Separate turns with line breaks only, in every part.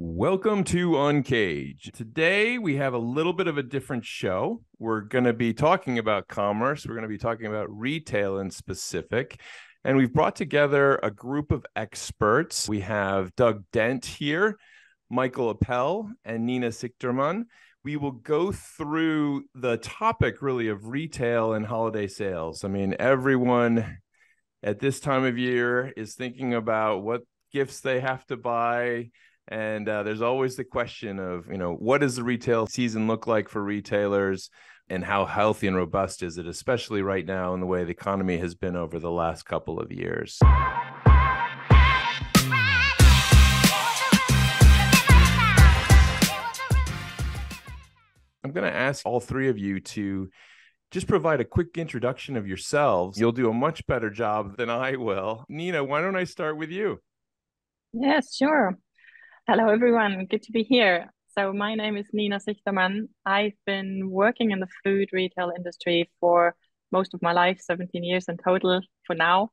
Welcome to UNCAGED. Today, we have a little bit of a different show. We're going to be talking about commerce. We're going to be talking about retail in specific. And we've brought together a group of experts. We have Dent here, Michael Appel, and Nina Sichtermann. We will go through the topic really of retail and holiday sales. I mean, everyone at this time of year is thinking about what gifts they have to buy. And there's always the question of, what does the retail season look like for retailers and how healthy and robust is it, especially right now in the way the economy has been over the last couple of years. I'm going to ask all three of you to just provide a quick introduction of yourselves. You'll do a much better job than I will. Nina, why don't I start with you?
Yes, sure. Hello, everyone. Good to be here. So my name is Nina Sichtermann. I've been working in the food retail industry for most of my life, 17 years in total for now,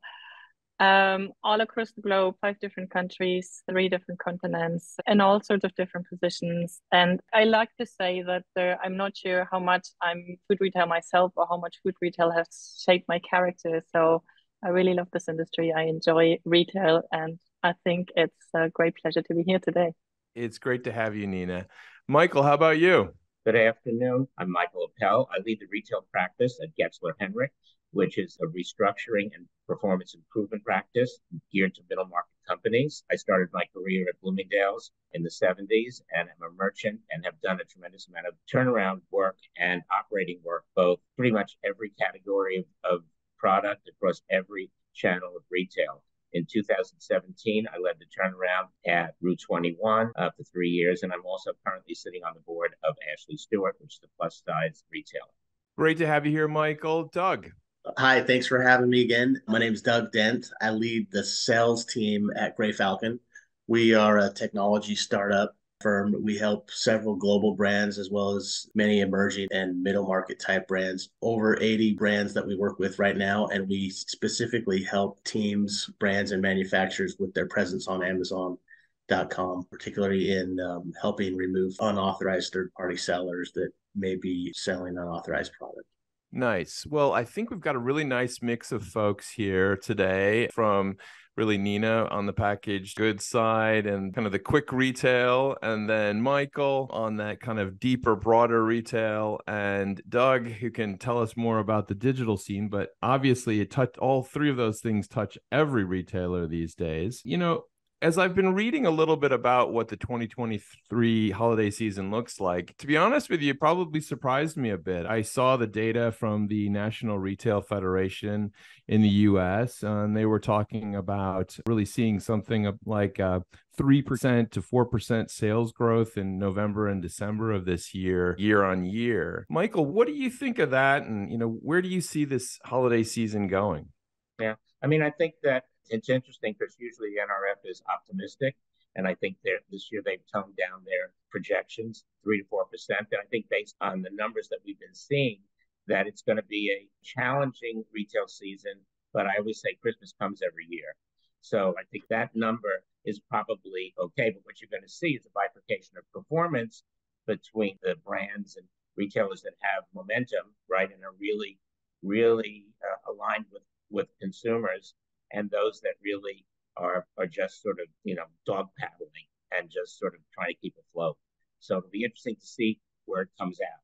all across the globe, 5 different countries, 3 different continents, and all sorts of different positions. And I like to say that I'm not sure how much I'm food retail myself or how much food retail has shaped my character. So I really love this industry. I enjoy retail, and I think it's a great pleasure to be here today.
It's great to have you, Nina. Michael, how about you?
Good afternoon. I'm Michael Appel. I lead the retail practice at Getzler Henrich, which is a restructuring and performance improvement practice geared to middle market companies. I started my career at Bloomingdale's in the 70s, and I'm a merchant and have done a tremendous amount of turnaround work and operating work, both pretty much every category of product across every channel of retail. In 2017, I led the turnaround at Route 21 for 3 years, and I'm also currently sitting on the board of Ashley Stewart, which is a plus-size retailer.
Great to have you here, Michael. Doug.
Hi, thanks for having me again. My name is Doug Dent. I lead the sales team at Falkon. We are a technology startup firm. We help several global brands as well as many emerging and middle market type brands, over 80 brands that we work with right now. And we specifically help teams, brands, and manufacturers with their presence on Amazon.com, particularly in helping remove unauthorized third-party sellers that may be selling unauthorized product.
Nice. Well, I think we've got a really nice mix of folks here today, from really Nina on the packaged goods side and kind of the quick retail, and then Michael on that kind of deeper, broader retail, and Doug, who can tell us more about the digital scene. But obviously, all 3 of those things touch every retailer these days. As I've been reading a little bit about what the 2023 holiday season looks like, to be honest with you, it probably surprised me a bit. I saw the data from the National Retail Federation in the US, and they were talking about really seeing something like 3% to 4% sales growth in November and December of this year on year. Michael, what do you think of that? And, where do you see this holiday season going?
Yeah, I think that it's interesting because usually the NRF is optimistic, and I think this year they've toned down their projections 3 to 4%. And I think based on the numbers that we've been seeing, that it's going to be a challenging retail season. But I always say Christmas comes every year, so I think that number is probably okay. But what you're going to see is a bifurcation of performance between the brands and retailers that have momentum, right, and are really, really aligned with consumers, and those that really are just sort of, dog paddling and just sort of trying to keep afloat. So it'll be interesting to see where it comes out.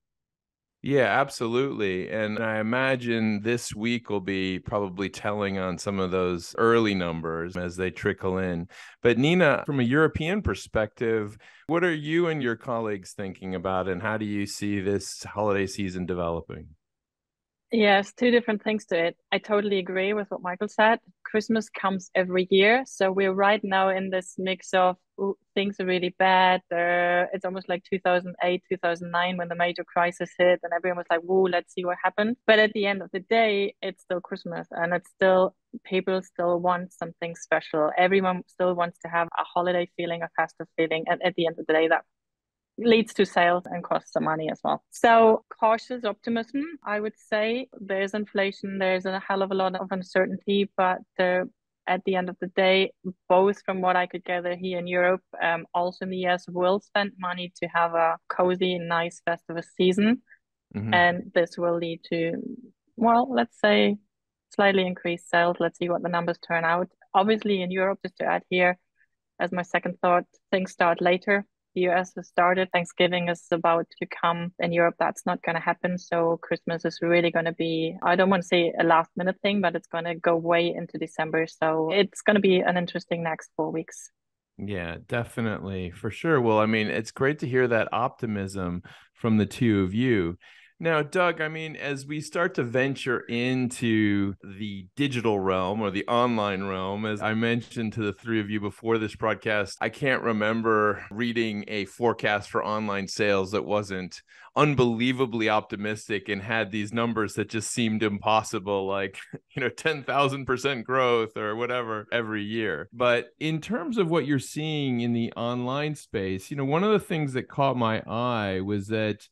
Yeah, absolutely. And I imagine this week will be probably telling on some of those early numbers as they trickle in. But Nina, from a European perspective, what are you and your colleagues thinking about, and how do you see this holiday season developing?
Yes, 2 different things to it. I totally agree with what Michael said. Christmas comes every year. So we're right now in this mix of things are really bad. It's almost like 2008, 2009 when the major crisis hit and everyone was like, whoa, let's see what happened. But at the end of the day, it's still Christmas, and people still want something special. Everyone still wants to have a holiday feeling, a festive feeling. And at the end of the day, that leads to sales and costs some money as well. So cautious optimism, I would say. There's inflation, there's a hell of a lot of uncertainty, but at the end of the day, both from what I could gather here in Europe, also in the US, will spend money to have a cozy, nice festive season.
Mm-hmm.
And this will lead to, well, let's say slightly increased sales. Let's see what the numbers turn out. Obviously, in Europe, just to add here, as my second thought, things start later. The US has started. Thanksgiving is about to come. In Europe, that's not going to happen. So Christmas is really going to be, I don't want to say a last minute thing, but it's going to go way into December. So it's going to be an interesting next 4 weeks.
Yeah, definitely. For sure. Well, I mean, it's great to hear that optimism from the two of you. Now, Doug, I mean, as we start to venture into the digital realm or the online realm, as I mentioned to the three of you before this broadcast, I can't remember reading a forecast for online sales that wasn't unbelievably optimistic and had these numbers that just seemed impossible, like, 10,000% growth or whatever every year. But in terms of what you're seeing in the online space, one of the things that caught my eye was that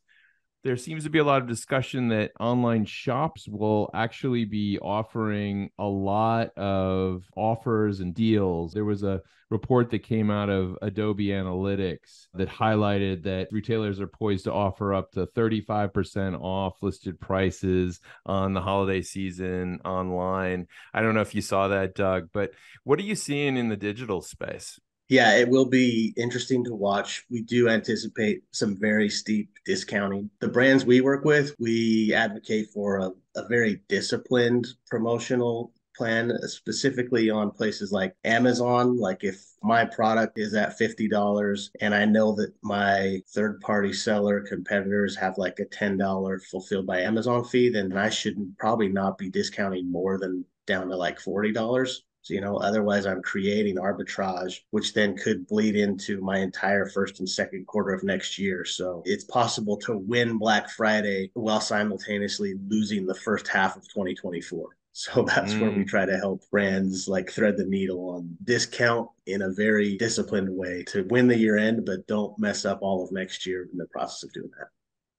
there seems to be a lot of discussion that online shops will actually be offering a lot of offers and deals. There was a report that came out of Adobe Analytics that highlighted that retailers are poised to offer up to 35% off listed prices on the holiday season online. I don't know if you saw that, Doug, but what are you seeing in the digital space?
Yeah, it will be interesting to watch. We do anticipate some very steep discounting. The brands we work with, we advocate for a very disciplined promotional plan, specifically on places like Amazon. Like if my product is at $50 and I know that my third-party seller competitors have like a $10 fulfilled by Amazon fee, then I should probably not be discounting more than down to like $40. So, otherwise I'm creating arbitrage, which then could bleed into my entire first and second quarter of next year. So it's possible to win Black Friday while simultaneously losing the first half of 2024. So that's where we try to help brands like thread the needle on discount in a very disciplined way to win the year end, but don't mess up all of next year in the process of doing that.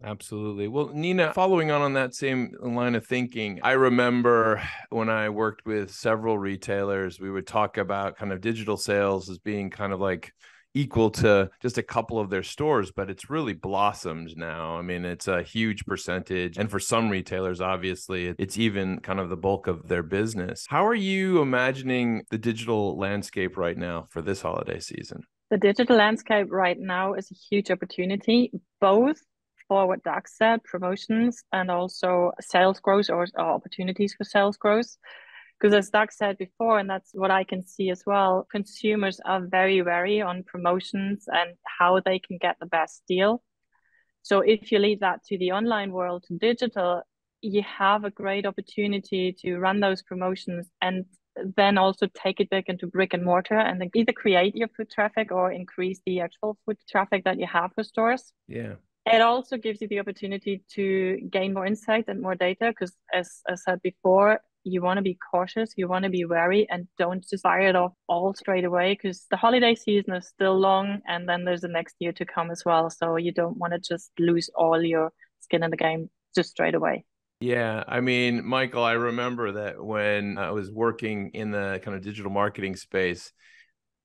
Absolutely. Well, Nina, following on that same line of thinking, I remember when I worked with several retailers, we would talk about kind of digital sales as being kind of like equal to just a couple of their stores, but it's really blossomed now. I mean, it's a huge percentage. And for some retailers, obviously, it's even kind of the bulk of their business. How are you imagining the digital landscape right now for this holiday season?
The digital landscape right now is a huge opportunity, both for what Doug said, promotions, and also sales growth or opportunities for sales growth. Because as Doug said before, and that's what I can see as well, consumers are very wary on promotions and how they can get the best deal. So if you leave that to the online world, to digital, you have a great opportunity to run those promotions and then also take it back into brick and mortar and then either create your foot traffic or increase the actual foot traffic that you have for stores.
Yeah.
It also gives you the opportunity to gain more insight and more data because, as I said before, you want to be cautious, you want to be wary, and don't just fire it off all straight away because the holiday season is still long and then there's the next year to come as well. So you don't want to just lose all your skin in the game just straight away.
Yeah, I mean, Michael, I remember that when I was working in the kind of digital marketing space,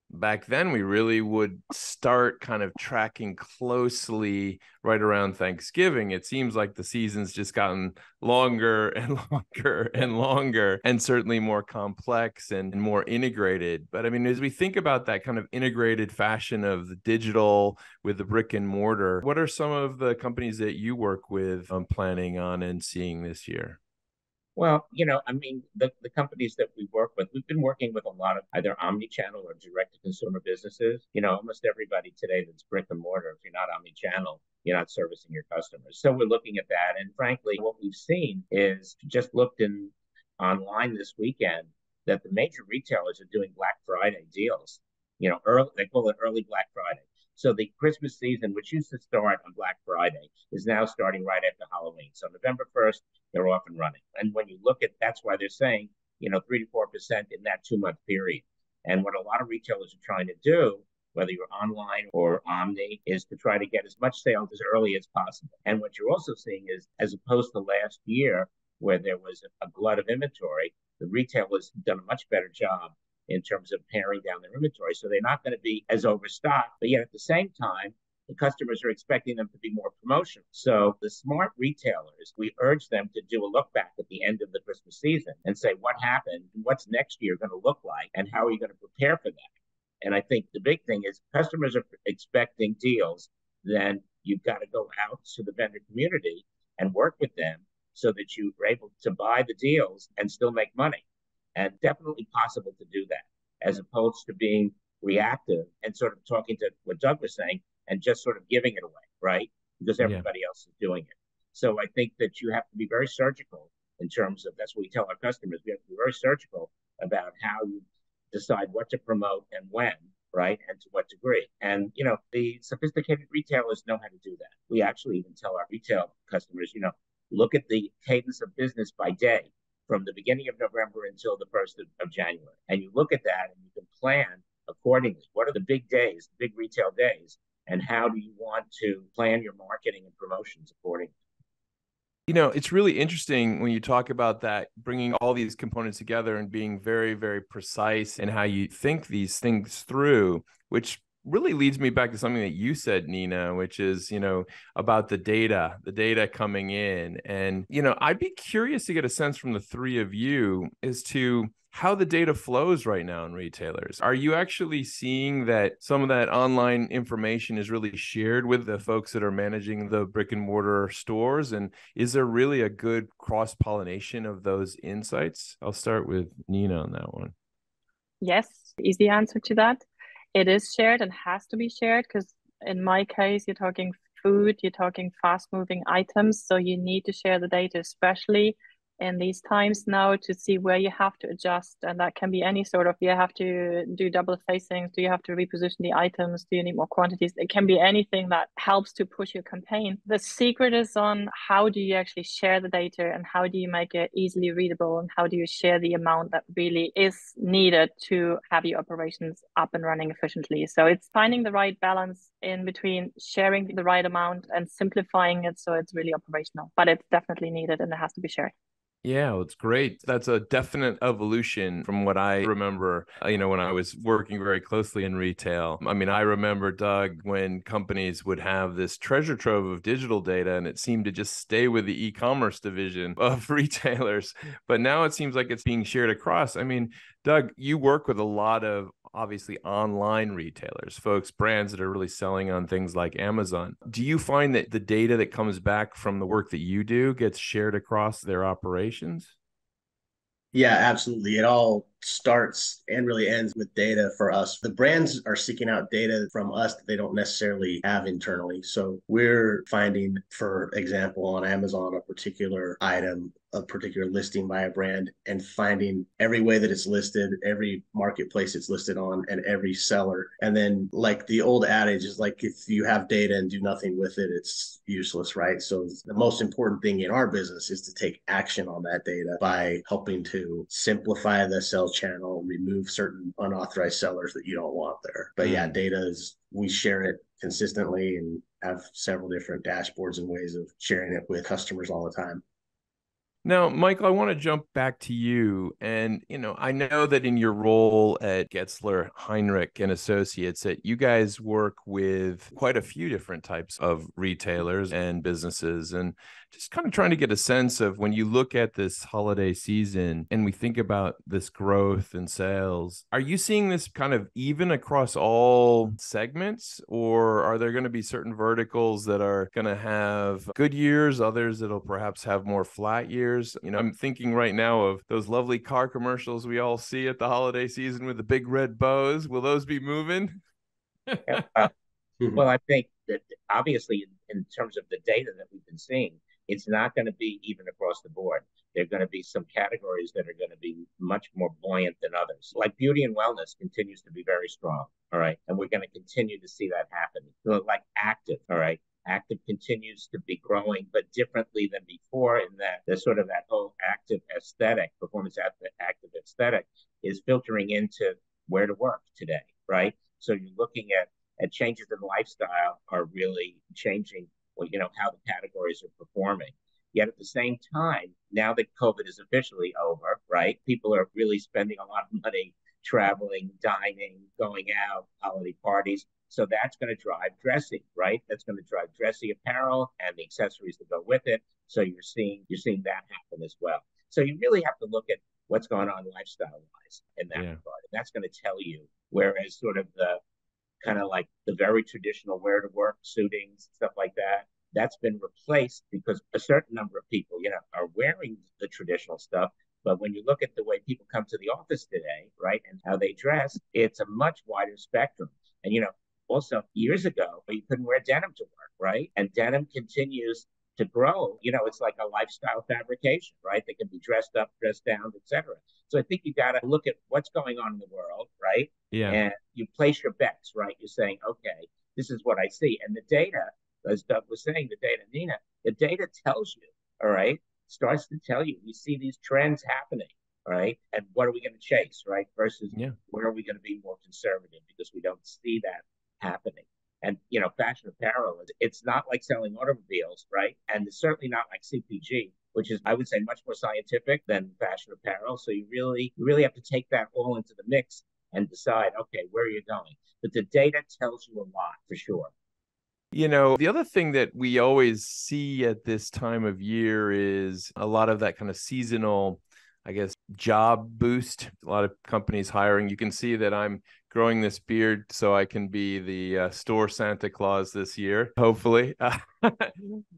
back then we really would start kind of tracking closely right around Thanksgiving. It seems like the season's just gotten longer and longer and longer, and certainly more complex and more integrated. But I mean, as we think about that kind of integrated fashion of the digital with the brick and mortar, what are some of the companies that you work with planning on and seeing this year?
Well, I mean, the companies that we work with, we've been working with a lot of either omni-channel or direct-to-consumer businesses. Almost everybody today that's brick and mortar, if you're not omni-channel, you're not servicing your customers. So we're looking at that. And frankly, what we've seen is just looked online this weekend that the major retailers are doing Black Friday deals. Early, they call it early Black Friday. So the Christmas season, which used to start on Black Friday, is now starting right after Halloween. So November 1st, they're off and running. And when you look at, that's why they're saying, 3 to 4% in that 2-month period. And what a lot of retailers are trying to do, whether you're online or omni, is to try to get as much sales as early as possible. And what you're also seeing is, as opposed to last year, where there was a glut of inventory, the retailers have done a much better job in terms of paring down their inventory. So they're not going to be as overstocked, but yet at the same time, the customers are expecting them to be more promotional. So the smart retailers, we urge them to do a look back at the end of the Christmas season and say, what happened? What's next year going to look like? And how are you going to prepare for that? And I think the big thing is customers are expecting deals. Then you've got to go out to the vendor community and work with them so that you are able to buy the deals and still make money. And definitely possible to do that, as opposed to being reactive and sort of talking to what Doug was saying and just sort of giving it away, right? Because everybody else is doing it. So I think that you have to be very surgical in terms of, that's what we tell our customers, we have to be very surgical about how you decide what to promote and when, right? And to what degree. And, you know, the sophisticated retailers know how to do that. We actually even tell our retail customers, you know, look at the cadence of business by day from the beginning of November until the 1st of January. And you look at that and you can plan accordingly. What are the big days, big retail days? And how do you want to plan your marketing and promotions accordingly?
You know, it's really interesting when you talk about that, bringing all these components together and being very, very precise in how you think these things through, which really leads me back to something that you said, Nina, which is, you know, about the data coming in. And, you know, I'd be curious to get a sense from the three of you as to how the data flows right now in retailers. Are you actually seeing that some of that online information is really shared with the folks that are managing the brick and mortar stores? And is there really a good cross-pollination of those insights? I'll start with Nina on that one.
Yes, easy answer to that. It is shared and has to be shared because in my case, you're talking food, you're talking fast-moving items. So you need to share the data, especially in these times now, to see where you have to adjust. And that can be any sort of, you have to do double facings, do you have to reposition the items, do you need more quantities? It can be anything that helps to push your campaign. The secret is on how do you actually share the data and how do you make it easily readable and how do you share the amount that really is needed to have your operations up and running efficiently. So it's finding the right balance in between sharing the right amount and simplifying it so it's really operational. But it's definitely needed and it has to be shared.
Yeah, well, it's great. That's a definite evolution from what I remember, you know, when I was working very closely in retail. I mean, I remember, Doug, when companies would have this treasure trove of digital data and it seemed to just stay with the e-commerce division of retailers. But now it seems like it's being shared across. I mean, Doug, you work with a lot of obviously online retailers, folks, brands that are really selling on things like Amazon. Do you find that the data that comes back from the work that you do gets shared across their operations?
Yeah, absolutely. It all starts and really ends with data for us. The brands are seeking out data from us that they don't necessarily have internally. So we're finding, for example, on Amazon, a particular item, a particular listing by a brand, and finding every way that it's listed, every marketplace it's listed on, and every seller. And then, like the old adage is like, if you have data and do nothing with it, it's useless, right? So the most important thing in our business is to take action on that data by helping to simplify the sales channel, remove certain unauthorized sellers that you don't want there. But yeah, data is, we share it consistently and have several different dashboards and ways of sharing it with customers all the time.
Now, Michael, I want to jump back to you. And, you know, I know that in your role at Getzler, Henrich and Associates, that you guys work with quite a few different types of retailers and businesses. And just kind of trying to get a sense of when you look at this holiday season and we think about this growth in sales, are you seeing this kind of even across all segments? Or are there going to be certain verticals that are going to have good years, others that'll perhaps have more flat years? You know, I'm thinking right now of those lovely car commercials we all see at the holiday season with the big red bows. Will those be moving?
Well, I think that obviously in terms of the data that we've been seeing, it's not going to be even across the board. There are going to be some categories that are going to be much more buoyant than others. Like beauty and wellness continues to be very strong, all right? And we're going to continue to see that happen. So like active, all right? Active continues to be growing, but differently than before in that there's sort of that whole active aesthetic, performance active aesthetic is filtering into where to work today, right? So you're looking at changes in lifestyle are really changing, well, you know, how the categories are performing. Yet at the same time, now that COVID is officially over, right, people are really spending a lot of money traveling, dining, going out, holiday parties. So that's going to drive dressy, right? That's going to drive dressy apparel and the accessories that go with it. So you're seeing that happen as well. So you really have to look at what's going on lifestyle-wise in that regard. And that's going to tell you, whereas sort of the kind of like the very traditional wear to work, suitings, stuff like that, that's been replaced because a certain number of people, are wearing the traditional stuff. But when you look at the way people come to the office today, right, and how they dress, it's a much wider spectrum. And, also years ago, you couldn't wear denim to work, right? And denim continues to grow. It's like a lifestyle fabrication, right? They can be dressed up, dressed down, etc. So I think you got to look at what's going on in the world, right?
Yeah.
And you place your bets, right? You're saying, okay, this is what I see. And the data, as Doug was saying, Nina, the data tells you, all right, starts to tell you, we see these trends happening, right? And what are we going to chase, right? Versus where are we going to be more conservative because we don't see that happening. And, fashion apparel, it's not like selling automobiles, right? And it's certainly not like CPG, which is, I would say, much more scientific than fashion apparel. So you really have to take that all into the mix and decide, okay, where are you going? But the data tells you a lot for sure.
The other thing that we always see at this time of year is a lot of that kind of seasonal, I guess, job boost. A lot of companies hiring. You can see that I'm growing this beard so I can be the store Santa Claus this year, hopefully.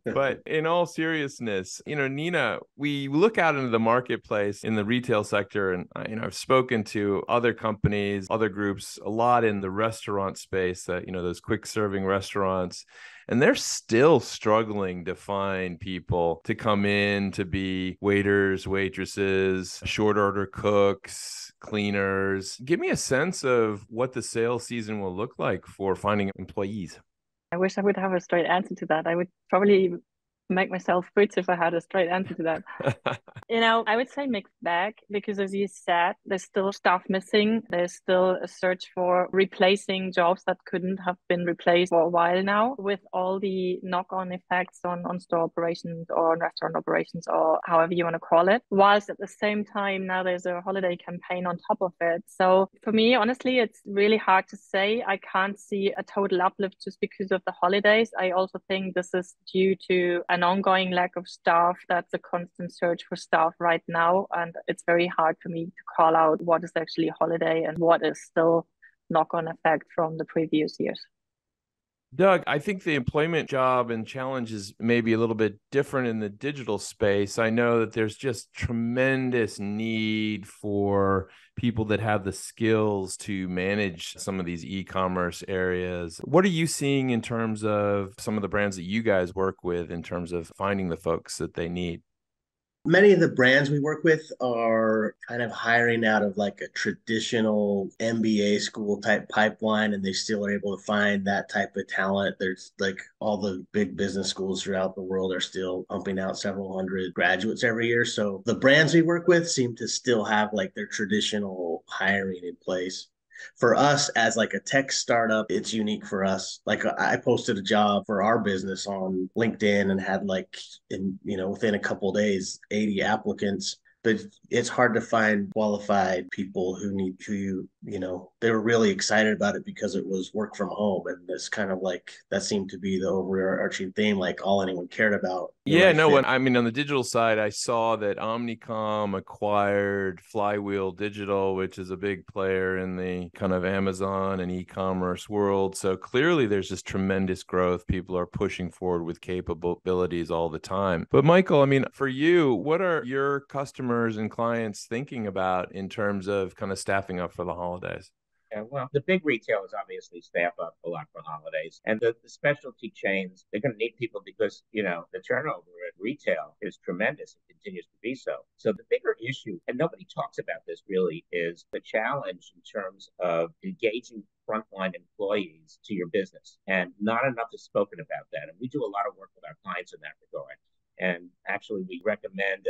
But in all seriousness, Nina, we look out into the marketplace in the retail sector, and I've spoken to other companies, other groups, a lot in the restaurant space, that those quick serving restaurants. And they're still struggling to find people to come in to be waiters, waitresses, short order cooks, cleaners. Give me a sense of what the sales season will look like for finding employees.
I wish I would have a straight answer to that. I would probably make myself rich if I had a straight answer to that. I would say mixed bag, because as you said, there's still staff missing. There's still a search for replacing jobs that couldn't have been replaced for a while now, with all the knock-on effects on store operations or on restaurant operations, or however you want to call it. Whilst at the same time, now there's a holiday campaign on top of it. So for me, honestly, it's really hard to say. I can't see a total uplift just because of the holidays. I also think this is due to an ongoing lack of staff. That's a constant search for staff right now, and it's very hard for me to call out what is actually holiday and what is still knock-on effect from the previous years.
Doug, I think the employment job and challenges may be a little bit different in the digital space. I know that there's just tremendous need for people that have the skills to manage some of these e-commerce areas. What are you seeing in terms of some of the brands that you guys work with in terms of finding the folks that they need?
Many of the brands we work with are kind of hiring out of like a traditional MBA school type pipeline, and they still are able to find that type of talent. There's like all the big business schools throughout the world are still pumping out several hundred graduates every year. So the brands we work with seem to still have like their traditional hiring in place. For us as like a tech startup, it's unique for us. Like I posted a job for our business on LinkedIn and had like within a couple of days 80 applicants. But it's hard to find qualified people they were really excited about it because it was work from home. And it's kind of like that seemed to be the overarching theme, like all anyone cared about.
Yeah, no, on the digital side, I saw that Omnicom acquired Flywheel Digital, which is a big player in the kind of Amazon and e-commerce world. So clearly there's just tremendous growth. People are pushing forward with capabilities all the time. But Michael, for you, what are your customers and clients thinking about in terms of kind of staffing up for the holidays?
Yeah, well, the big retailers obviously staff up a lot for holidays. And the specialty chains, they're going to need people because, the turnover at retail is tremendous and continues to be so. So the bigger issue, and nobody talks about this really, is the challenge in terms of engaging frontline employees to your business. And not enough is spoken about that. And we do a lot of work with our clients in that regard. And actually, we recommend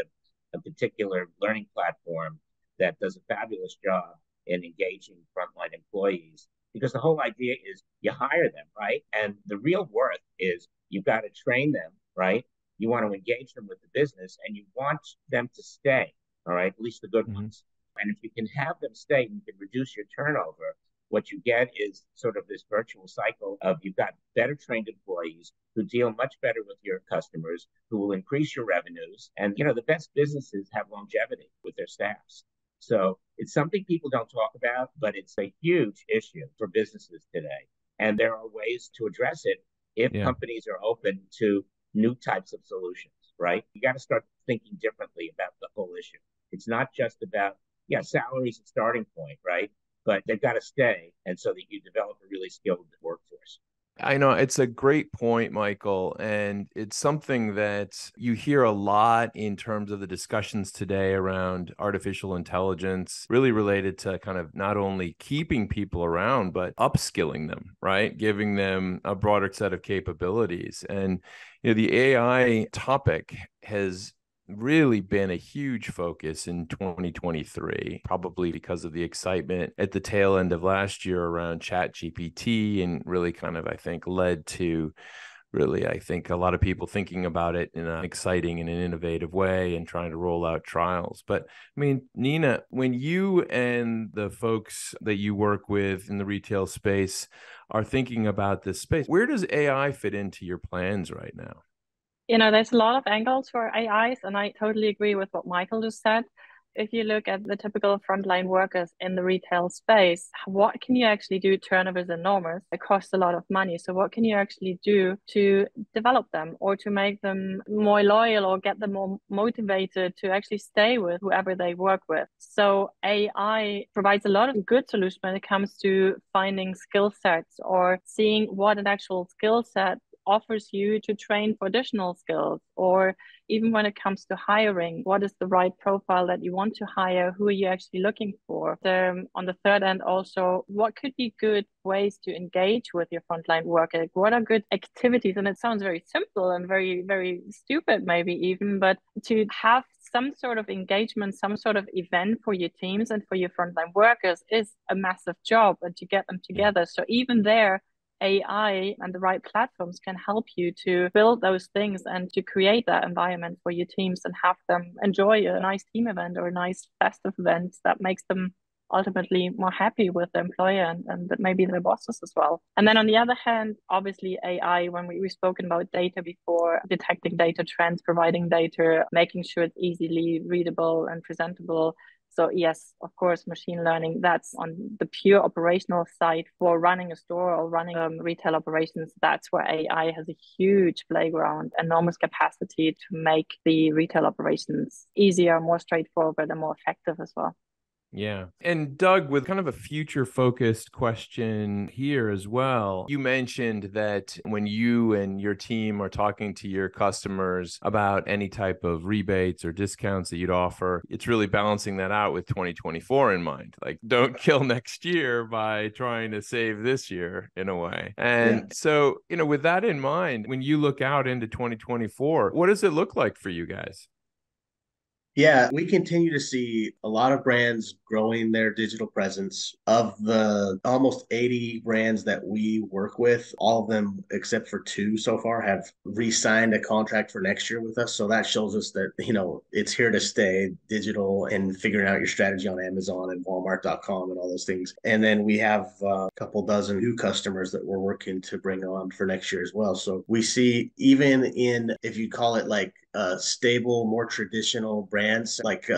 a particular learning platform that does a fabulous job in engaging frontline employees, because the whole idea is you hire them, right? And the real worth is you've got to train them, right? You want to engage them with the business and you want them to stay, all right? At least the good ones. And if you can have them stay and you can reduce your turnover, what you get is sort of this virtual cycle of you've got better trained employees who deal much better with your customers, who will increase your revenues. And, the best businesses have longevity with their staffs. So it's something people don't talk about, but it's a huge issue for businesses today. And there are ways to address it if companies are open to new types of solutions, right? You got to start thinking differently about the whole issue. It's not just about, salary is a starting point, right? But they've got to stay, and so that you develop a really skilled workforce.
I know it's a great point, Michael, and it's something that you hear a lot in terms of the discussions today around artificial intelligence, really related to kind of not only keeping people around, but upskilling them, right? Giving them a broader set of capabilities. And, the AI topic has really been a huge focus in 2023, probably because of the excitement at the tail end of last year around ChatGPT, and really kind of, I think, led to a lot of people thinking about it in an exciting and an innovative way and trying to roll out trials. But I mean, Nina, when you and the folks that you work with in the retail space are thinking about this space, where does AI fit into your plans right now?
There's a lot of angles for AIs, and I totally agree with what Michael just said. If you look at the typical frontline workers in the retail space, what can you actually do? Turnover is enormous. It costs a lot of money. So what can you actually do to develop them or to make them more loyal or get them more motivated to actually stay with whoever they work with? So AI provides a lot of good solutions when it comes to finding skill sets or seeing what an actual skill set offers you to train for additional skills, or even when it comes to hiring, what is the right profile that you want to hire? Who are you actually looking for? On the third end, also, what could be good ways to engage with your frontline worker? What are good activities? And it sounds very simple and very, very stupid, maybe even, but to have some sort of engagement, some sort of event for your teams and for your frontline workers is a massive job, and to get them together. So even there, AI and the right platforms can help you to build those things and to create that environment for your teams and have them enjoy a nice team event or a nice festive event that makes them ultimately more happy with the employer and maybe their bosses as well. And then on the other hand, obviously AI, when we've spoken about data before, detecting data trends, providing data, making sure it's easily readable and presentable. So yes, of course, machine learning, that's on the pure operational side for running a store or running retail operations. That's where AI has a huge playground, enormous capacity to make the retail operations easier, more straightforward, and more effective as well.
Yeah. And Doug, with kind of a future focused question here as well, you mentioned that when you and your team are talking to your customers about any type of rebates or discounts that you'd offer, it's really balancing that out with 2024 in mind. Like, don't kill next year by trying to save this year in a way. And so, with that in mind, when you look out into 2024, what does it look like for you guys?
Yeah, we continue to see a lot of brands growing their digital presence. Of the almost 80 brands that we work with, all of them except for 2 so far have re-signed a contract for next year with us. So that shows us that, it's here to stay, digital and figuring out your strategy on Amazon and Walmart.com and all those things. And then we have a couple dozen new customers that we're working to bring on for next year as well. So we see, even in, if you call it like stable, more traditional brands, like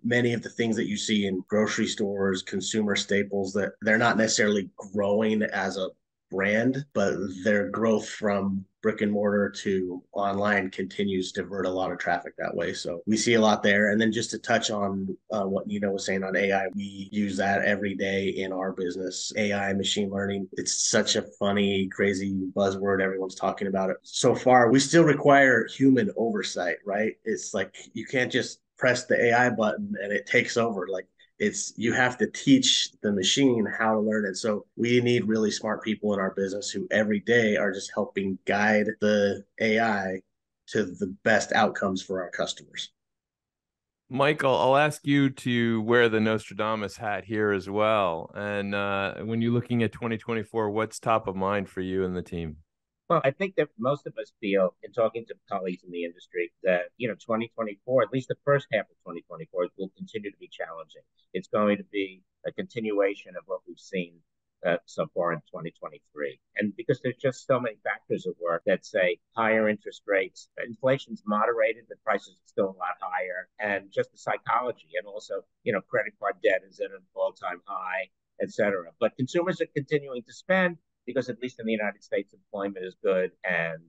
many of the things that you see in grocery stores, consumer staples, that they're not necessarily growing as a brand, but their growth from brick and mortar to online continues to divert a lot of traffic that way. So we see a lot there. And then just to touch on what Nina was saying on AI, we use that every day in our business. AI, machine learning, it's such a funny, crazy buzzword. Everyone's talking about it. So far, we still require human oversight, right? It's like you can't just press the AI button and it takes over. Like, you have to teach the machine how to learn it. So we need really smart people in our business who every day are just helping guide the AI to the best outcomes for our customers.
Michael, I'll ask you to wear the Nostradamus hat here as well. And when you're looking at 2024, what's top of mind for you and the team?
Well, I think that most of us feel, in talking to colleagues in the industry, that 2024, at least the first half of 2024, will continue to be challenging. It's going to be a continuation of what we've seen so far in 2023. And because there's just so many factors at work that say higher interest rates, inflation's moderated, but prices are still a lot higher, and just the psychology, and also, credit card debt is at an all-time high, et cetera. But consumers are continuing to spend because, at least in the United States, employment is good. And,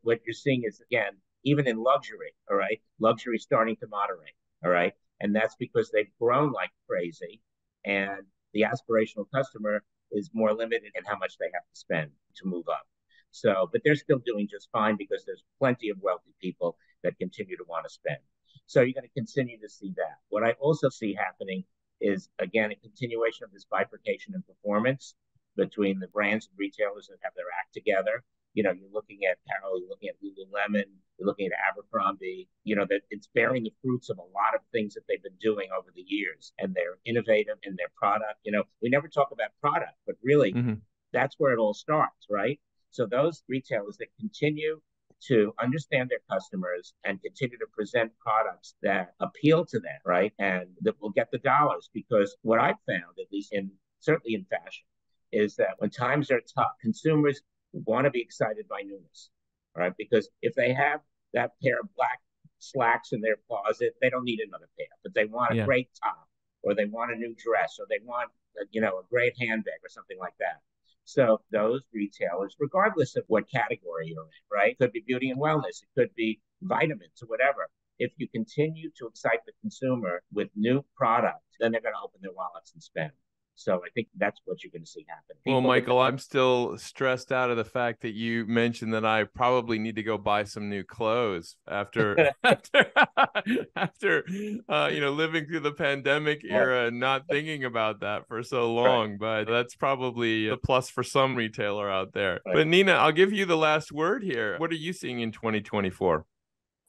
what you're seeing is, again, even in luxury, all right, luxury is starting to moderate, all right? And that's because they've grown like crazy, and the aspirational customer is more limited in how much they have to spend to move up. So, but they're still doing just fine because there's plenty of wealthy people that continue to want to spend. So you're going to continue to see that. What I also see happening is, again, a continuation of this bifurcation in performance between the brands and retailers that have their act together. You're looking at Apparel, you're looking at Lululemon, you're looking at Abercrombie, that it's bearing the fruits of a lot of things that they've been doing over the years, and they're innovative in their product. We never talk about product, but really that's where it all starts, right? So those retailers that continue to understand their customers and continue to present products that appeal to them, right? And that will get the dollars, because what I've found, at least certainly in fashion, is that when times are tough, consumers want to be excited by newness, right? Because if they have that pair of black slacks in their closet, they don't need another pair, but they want a great top, or they want a new dress, or they want, a great handbag or something like that. So those retailers, regardless of what category you're in, right? It could be beauty and wellness, it could be vitamins or whatever. If you continue to excite the consumer with new product, then they're going to open their wallets and spend. So I think that's what you're going to see happen.
Well, Michael, I'm still stressed out of the fact that you mentioned that I probably need to go buy some new clothes after living through the pandemic era and not thinking about that for so long. Right. But that's probably a plus for some retailer out there. Right. But Nina, I'll give you the last word here. What are you seeing in 2024?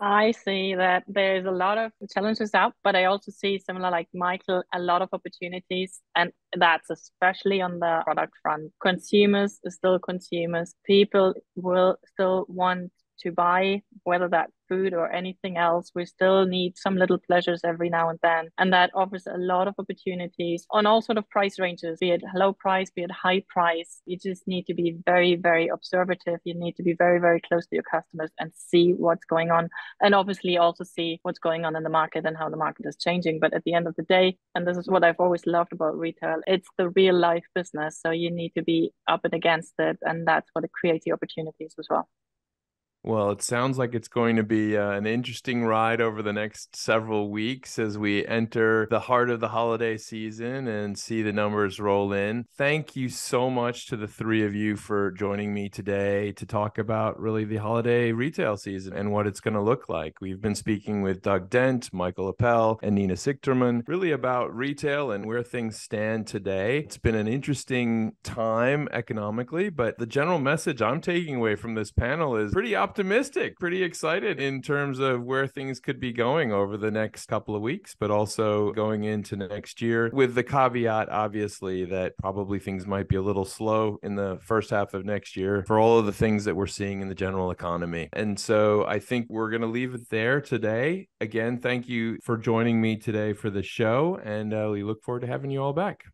I see that there's a lot of challenges out, but I also see, similar like Michael, a lot of opportunities, and that's especially on the product front. Consumers are still consumers. People will still want to buy, whether that's food or anything else. We still need some little pleasures every now and then, and that offers a lot of opportunities on all sort of price ranges, be it low price, be it high price. You just need to be very, very observative. You need to be very, very close to your customers and see what's going on, and obviously also see what's going on in the market and how the market is changing. But at the end of the day, and this is what I've always loved about retail, it's the real life business, so you need to be up and against it, and that's what creates the opportunities as well.
Well, it sounds like it's going to be an interesting ride over the next several weeks as we enter the heart of the holiday season and see the numbers roll in. Thank you so much to the three of you for joining me today to talk about really the holiday retail season and what it's going to look like. We've been speaking with Doug Dent, Michael Appel, and Nina Sichtermann, really about retail and where things stand today. It's been an interesting time economically, but the general message I'm taking away from this panel is pretty optimistic, pretty excited in terms of where things could be going over the next couple of weeks, but also going into next year, with the caveat, obviously, that probably things might be a little slow in the first half of next year for all of the things that we're seeing in the general economy. And so I think we're going to leave it there today. Again, thank you for joining me today for the show, and we look forward to having you all back.